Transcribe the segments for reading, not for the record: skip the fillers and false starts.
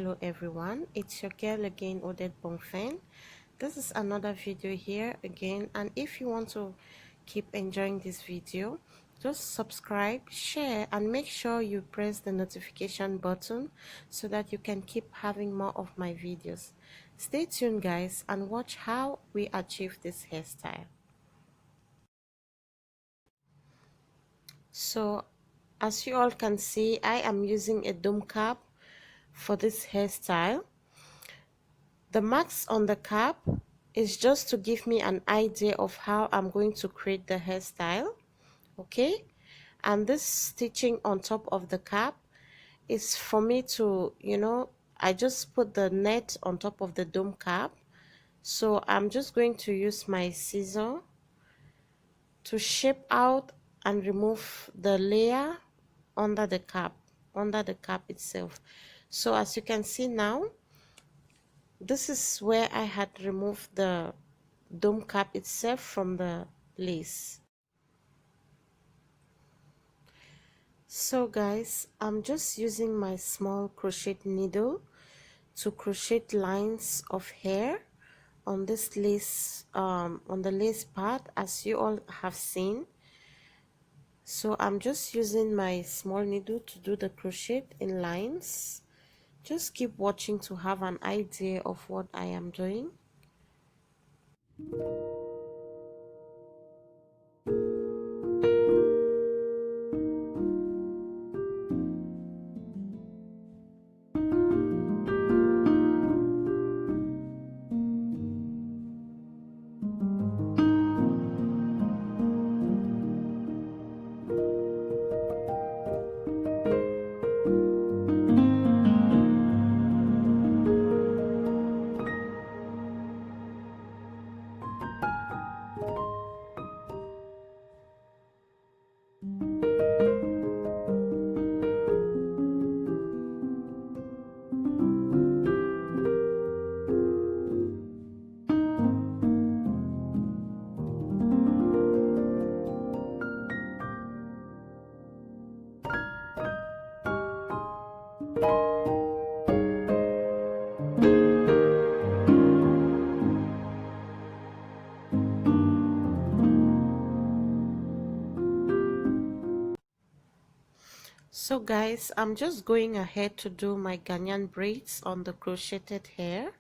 Hello everyone, it's your girl again, Odette Bonfin. This is another video here again, and if you want to keep enjoying this video, just subscribe, share, and make sure you press the notification button so that you can keep having more of my videos. Stay tuned guys and watch how we achieve this hairstyle. So as you all can see, I am using a dome cap for this hairstyle. The marks on the cap is just to give me an idea of how I'm going to create the hairstyle, okay? And this stitching on top of the cap is for me to, I just put the net on top of the dome cap. So I'm just going to use my scissor to shape out and remove the layer under the cap itself. So as you can see now, this is where I had removed the dome cap itself from the lace. So guys, I'm just using my small crochet needle to crochet lines of hair on this lace, on the lace part, as you all have seen. So I'm just using my small needle to do the crochet in lines. Just keep watching to have an idea of what I am doing. So guys, I'm just going ahead to do my Ghanaian braids on the crocheted hair.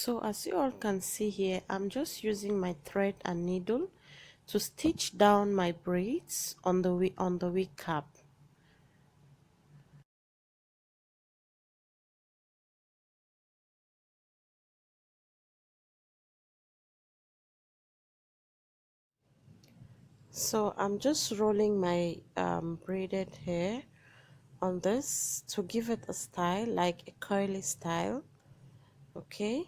So as you all can see here, I'm just using my thread and needle to stitch down my braids on the wig cap. So I'm just rolling my braided hair on this to give it a style, like a curly style. Okay.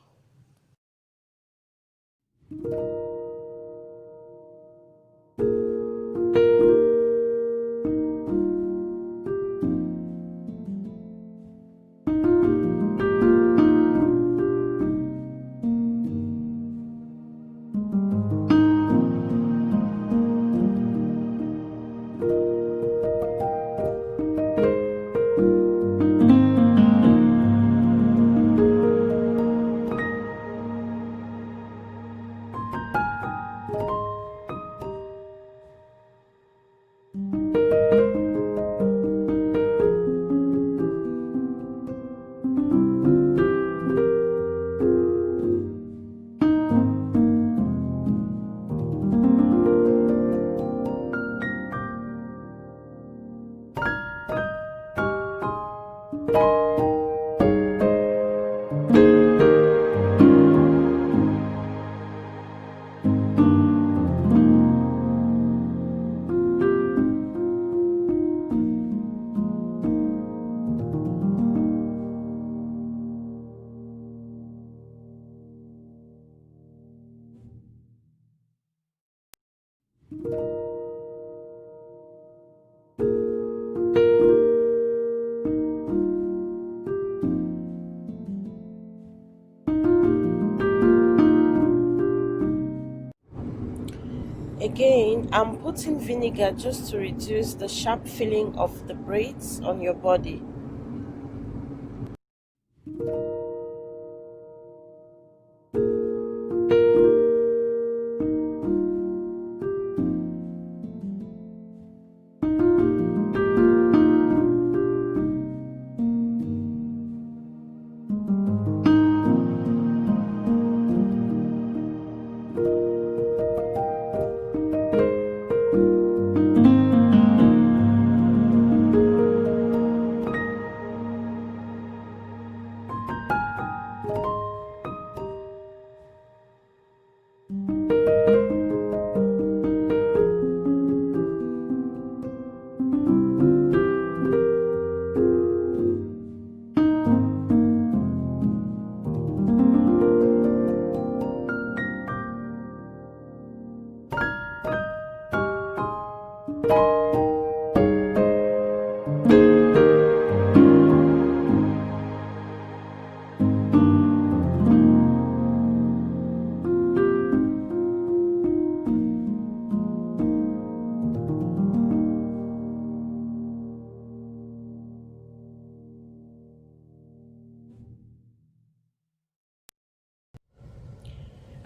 Again, I'm putting vinegar just to reduce the sharp feeling of the braids on your body.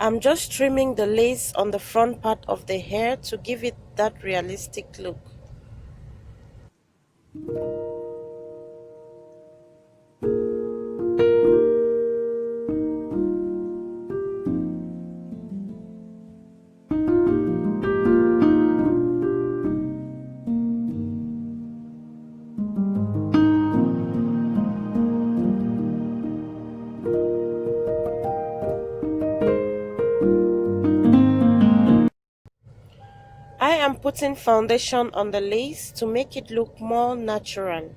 I'm just trimming the lace on the front part of the hair to give it that realistic look. I am putting foundation on the lace to make it look more natural.